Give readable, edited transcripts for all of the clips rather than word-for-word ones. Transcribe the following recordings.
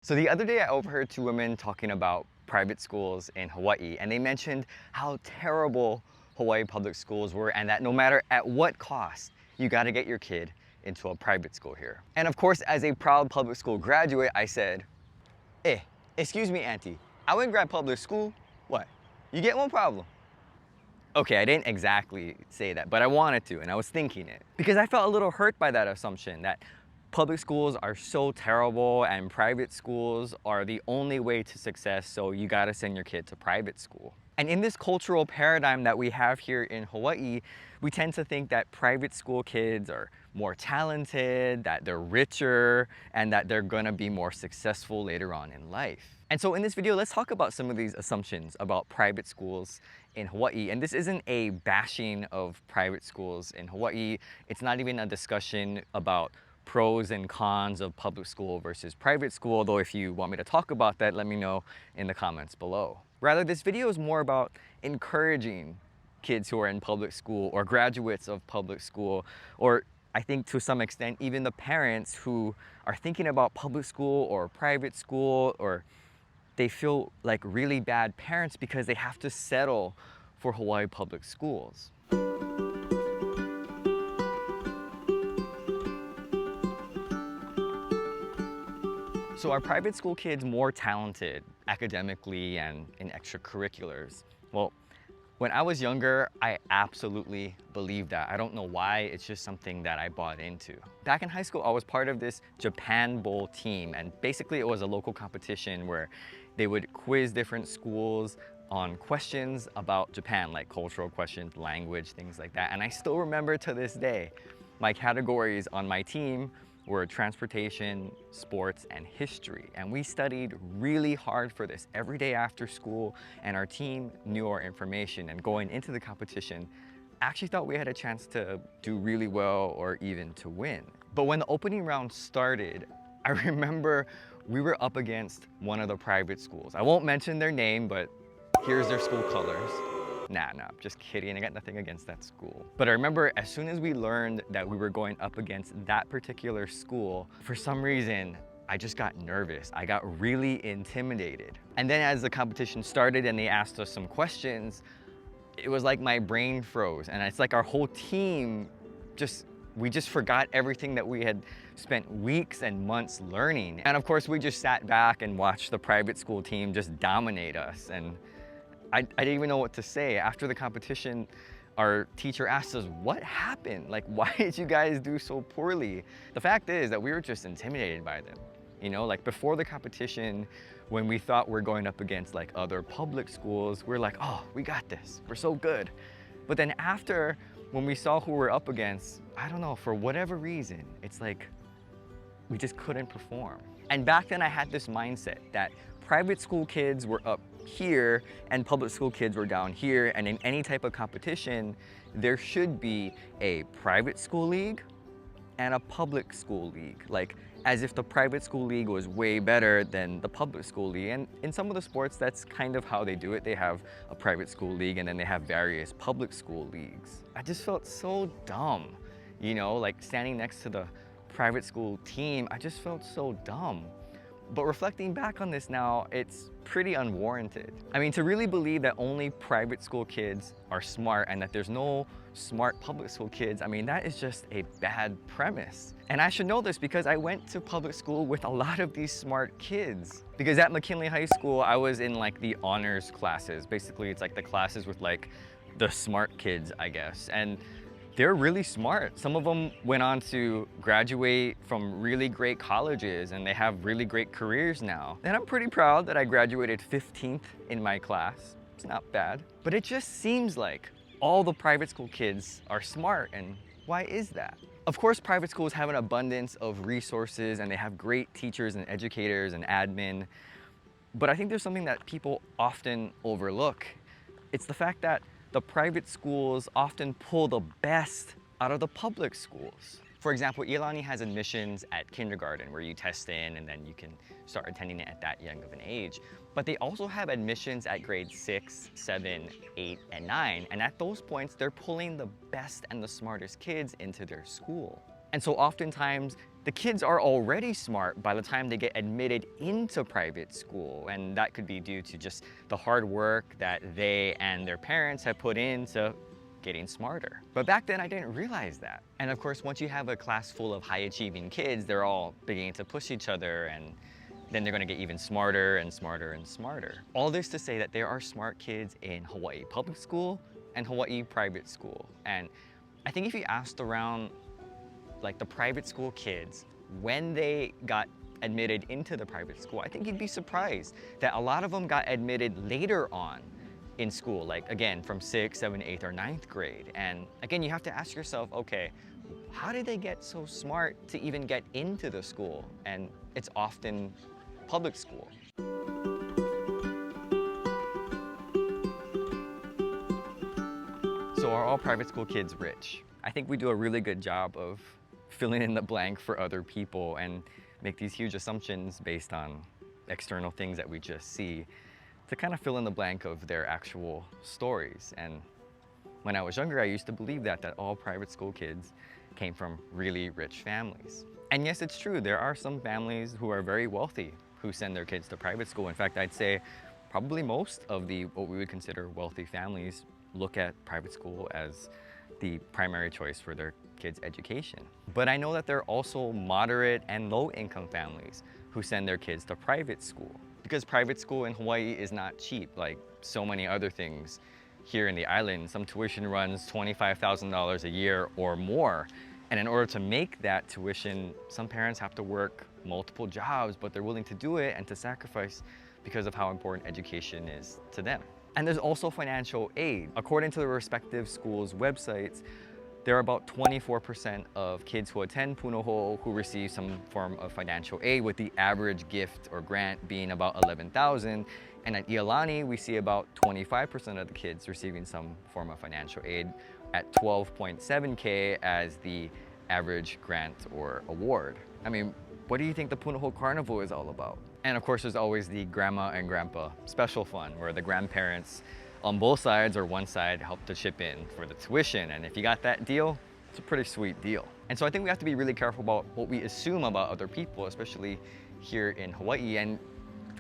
So the other day I overheard two women talking about private schools in Hawaii, and they mentioned how terrible Hawaii public schools were and that no matter at what cost, you gotta get your kid into a private school here. And of course, as a proud public school graduate, I said, "Eh, excuse me, auntie, I went grad public school. What? You get one problem." Okay, I didn't exactly say that, but I wanted to, and I was thinking it. Because I felt a little hurt by that assumption that public schools are so terrible and private schools are the only way to success, so you gotta send your kid to private school. And in this cultural paradigm that we have here in Hawaii, we tend to think that private school kids are more talented, that they're richer, and that they're gonna be more successful later on in life. And so in this video, let's talk about some of these assumptions about private schools in Hawaii. And this isn't a bashing of private schools in Hawaii. It's not even a discussion about pros and cons of public school versus private school, although if you want me to talk about that, let me know in the comments below. Rather, this video is more about encouraging kids who are in public school or graduates of public school, or I think to some extent, even the parents who are thinking about public school or private school, or they feel like really bad parents because they have to settle for Hawaii public schools. So are private school kids more talented academically and in extracurriculars? Well, when I was younger, I absolutely believed that. I don't know why, it's just something that I bought into. Back in high school, I was part of this Japan Bowl team, and basically it was a local competition where they would quiz different schools on questions about Japan, like cultural questions, language, things like that. And I still remember to this day, my categories on my team were transportation, sports, and history. And we studied really hard for this every day after school, and our team knew our information. And going into the competition, I actually thought we had a chance to do really well or even to win. But when the opening round started, I remember we were up against one of the private schools. I won't mention their name, but here's their school colors. Nah, just kidding. I got nothing against that school. But I remember as soon as we learned that we were going up against that particular school, for some reason, I just got nervous. I got really intimidated. And then as the competition started and they asked us some questions, it was like my brain froze. And it's like our whole team we just forgot everything that we had spent weeks and months learning. And of course, we just sat back and watched the private school team just dominate us. And I didn't even know what to say. After the competition, our teacher asked us, what happened? Like, why did you guys do so poorly? The fact is that we were just intimidated by them. You know, like before the competition, when we thought we're going up against like other public schools, we're like, oh, we got this, we're so good. But then after, when we saw who we're up against, I don't know, for whatever reason, it's like, we just couldn't perform. And back then I had this mindset that private school kids were up here and public school kids were down here, and in any type of competition, there should be a private school league and a public school league. Like, as if the private school league was way better than the public school league. And in some of the sports, that's kind of how they do it. They have a private school league and then they have various public school leagues. I just felt so dumb, you know, like standing next to the private school team, I just felt so dumb. But reflecting back on this now, it's pretty unwarranted. I mean, to really believe that only private school kids are smart and that there's no smart public school kids, I mean, that is just a bad premise. And I should know this because I went to public school with a lot of these smart kids. Because at McKinley High School, I was in like the honors classes. Basically, it's like the classes with like the smart kids, I guess. And they're really smart. Some of them went on to graduate from really great colleges and they have really great careers now. And I'm pretty proud that I graduated 15th in my class. It's not bad. But it just seems like all the private school kids are smart, and why is that? Of course, private schools have an abundance of resources and they have great teachers and educators and admin. But I think there's something that people often overlook. It's the fact that the private schools often pull the best out of the public schools. For example, Iolani has admissions at kindergarten where you test in and then you can start attending it at that young of an age. But they also have admissions at grades 6, 7, 8, and 9. And at those points, they're pulling the best and the smartest kids into their school. And so oftentimes, the kids are already smart by the time they get admitted into private school, and that could be due to just the hard work that they and their parents have put into getting smarter. But back then I didn't realize that. And of course, once you have a class full of high achieving kids, they're all beginning to push each other, and then they're gonna get even smarter and smarter and smarter. All this to say that there are smart kids in Hawaii public school and Hawaii private school. And I think if you asked around like the private school kids when they got admitted into the private school, I think you'd be surprised that a lot of them got admitted later on in school, like again, from 6th, 7th, 8th, or 9th grade. And again, you have to ask yourself, okay, how did they get so smart to even get into the school? And it's often public school. So are all private school kids rich? I think we do a really good job of filling in the blank for other people and make these huge assumptions based on external things that we just see to kind of fill in the blank of their actual stories. And when I was younger, I used to believe that all private school kids came from really rich families. And yes, it's true, there are some families who are very wealthy who send their kids to private school. In fact, I'd say probably most of what we would consider wealthy families look at private school as the primary choice for their kids' education. But I know that there are also moderate and low income families who send their kids to private school, because private school in Hawaii is not cheap like so many other things here in the island. Some tuition runs $25,000 a year or more. And in order to make that tuition, some parents have to work multiple jobs, but they're willing to do it and to sacrifice because of how important education is to them. And there's also financial aid. According to the respective schools' websites, there are about 24% of kids who attend Punahou who receive some form of financial aid, with the average gift or grant being about $11,000. And at Iolani, we see about 25% of the kids receiving some form of financial aid, at 12.7K as the average grant or award. I mean, what do you think the Punahou Carnival is all about? And of course, there's always the grandma and grandpa special fund, where the grandparents on both sides or one side help to chip in for the tuition. And if you got that deal, it's a pretty sweet deal. And so I think we have to be really careful about what we assume about other people, especially here in Hawaii. And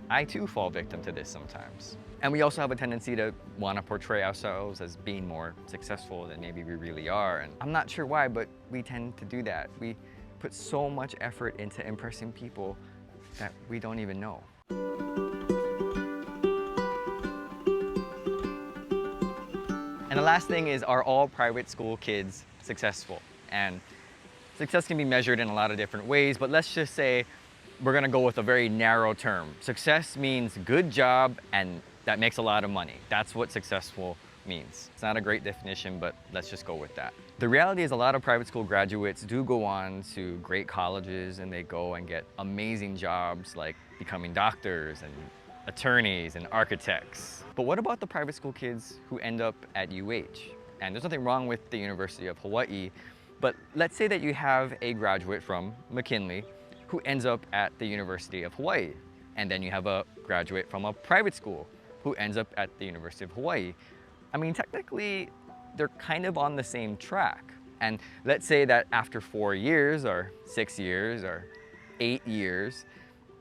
I too fall victim to this sometimes. And we also have a tendency to want to portray ourselves as being more successful than maybe we really are. And I'm not sure why, but we tend to do that. We put so much effort into impressing people that we don't even know. And the last thing is, are all private school kids successful? And success can be measured in a lot of different ways, but let's just say we're gonna go with a very narrow term. Success means good job and that makes a lot of money. That's what successful means. It's not a great definition, but let's just go with that. The reality is a lot of private school graduates do go on to great colleges, and they go and get amazing jobs like becoming doctors and attorneys and architects. But what about the private school kids who end up at UH? And there's nothing wrong with the University of Hawaii, but let's say that you have a graduate from McKinley who ends up at the University of Hawaii. And then you have a graduate from a private school who ends up at the University of Hawaii. I mean, technically, they're kind of on the same track. And let's say that after 4 years or 6 years or 8 years,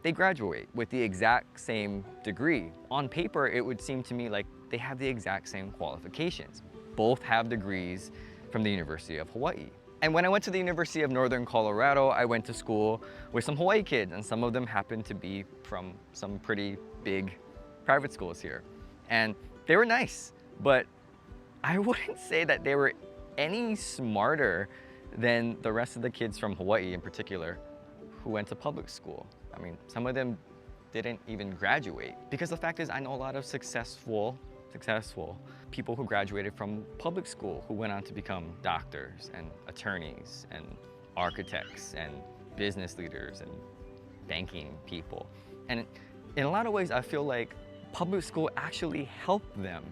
they graduate with the exact same degree. On paper, it would seem to me like they have the exact same qualifications. Both have degrees from the University of Hawaii. And when I went to the University of Northern Colorado, I went to school with some Hawaii kids, and some of them happened to be from some pretty big private schools here. And they were nice, but I wouldn't say that they were any smarter than the rest of the kids from Hawaii in particular who went to public school. I mean, some of them didn't even graduate. Because the fact is, I know a lot of successful people who graduated from public school who went on to become doctors and attorneys and architects and business leaders and banking people. And in a lot of ways, I feel like public school actually helped them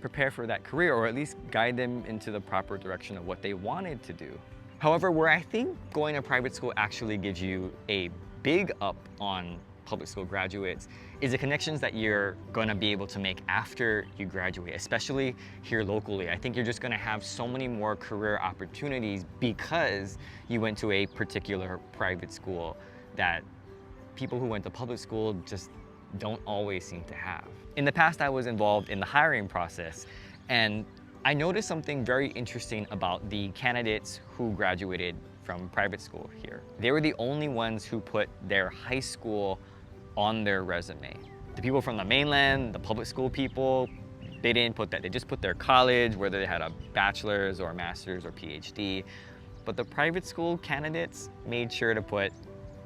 prepare for that career, or at least guide them into the proper direction of what they wanted to do. However, where I think going to private school actually gives you a big up on public school graduates is the connections that you're gonna be able to make after you graduate, especially here locally. I think you're just gonna have so many more career opportunities because you went to a particular private school that people who went to public school just don't always seem to have. In the past, I was involved in the hiring process, and I noticed something very interesting about the candidates who graduated from private school here. They were the only ones who put their high school on their resume. The people from the mainland, the public school people, they didn't put that. They just put their college, whether they had a bachelor's or a master's or PhD. But the private school candidates made sure to put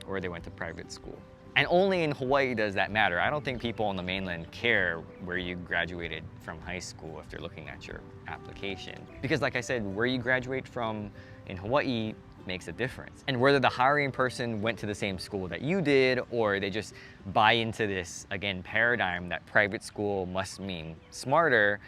where they went to private school. And only in Hawaii does that matter. I don't think people on the mainland care where you graduated from high school if they're looking at your application. Because like I said, where you graduate from in Hawaii makes a difference. And whether the hiring person went to the same school that you did, or they just buy into this, again, paradigm that private school must mean smarter,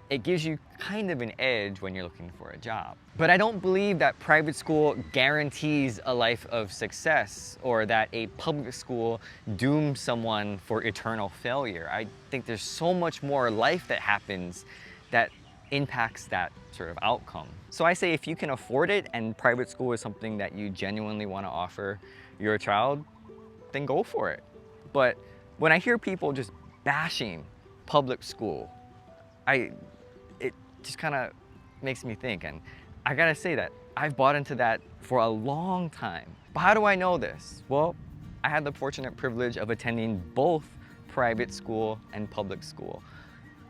it gives you kind of an edge when you're looking for a job. But I don't believe that private school guarantees a life of success or that a public school dooms someone for eternal failure. I think there's so much more life that happens that impacts that sort of outcome. So I say if you can afford it and private school is something that you genuinely want to offer your child, then go for it. But when I hear people just bashing public school, it just kind of makes me think, and I gotta say that I've bought into that for a long time. But how do I know this? Well, I had the fortunate privilege of attending both private school and public school.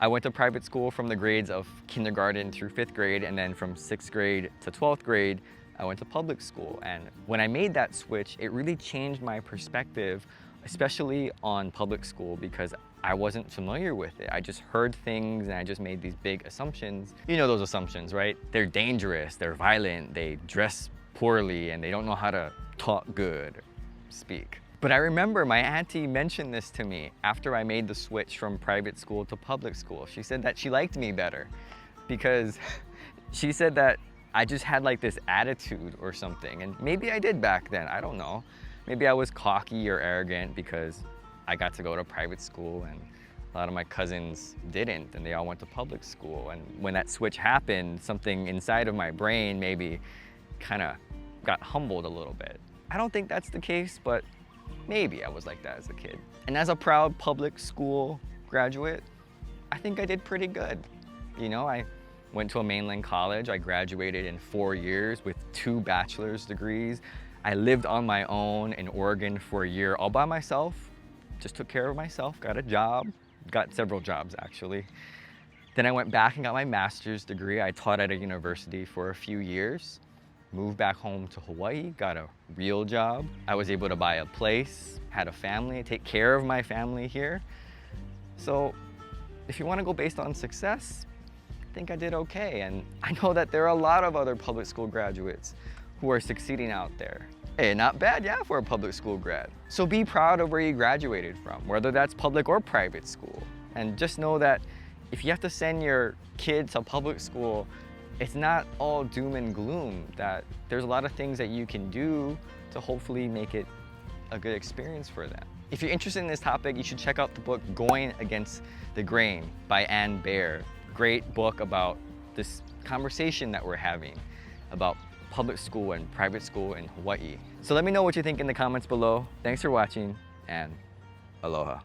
I went to private school from the grades of kindergarten through 5th grade, and then from 6th grade to 12th grade, I went to public school. And when I made that switch, it really changed my perspective, especially on public school, because I wasn't familiar with it. I just heard things and I just made these big assumptions. You know those assumptions, right? They're dangerous, they're violent, they dress poorly, and they don't know how to talk good, speak. But I remember my auntie mentioned this to me after I made the switch from private school to public school. She said that she liked me better because she said that I just had like this attitude or something. And maybe I did back then, I don't know. Maybe I was cocky or arrogant because I got to go to private school and a lot of my cousins didn't, and they all went to public school. And when that switch happened, something inside of my brain maybe kind of got humbled a little bit. I don't think that's the case, but maybe I was like that as a kid. And as a proud public school graduate, I think I did pretty good. You know, I went to a mainland college. I graduated in 4 years with 2 bachelor's degrees. I lived on my own in Oregon for a year all by myself. Just took care of myself, got a job, got several jobs actually. Then I went back and got my master's degree. I taught at a university for a few years, moved back home to Hawaii, got a real job. I was able to buy a place, had a family, take care of my family here. So if you want to go based on success, I think I did okay. And I know that there are a lot of other public school graduates who are succeeding out there. Hey, not bad, yeah, for a public school grad. So be proud of where you graduated from, whether that's public or private school. And just know that if you have to send your kid to public school, it's not all doom and gloom, that there's a lot of things that you can do to hopefully make it a good experience for them. If you're interested in this topic, you should check out the book Going Against the Grain by Ann Baer. Great book about this conversation that we're having about public school and private school in Hawaii. So let me know what you think in the comments below. Thanks for watching, and aloha.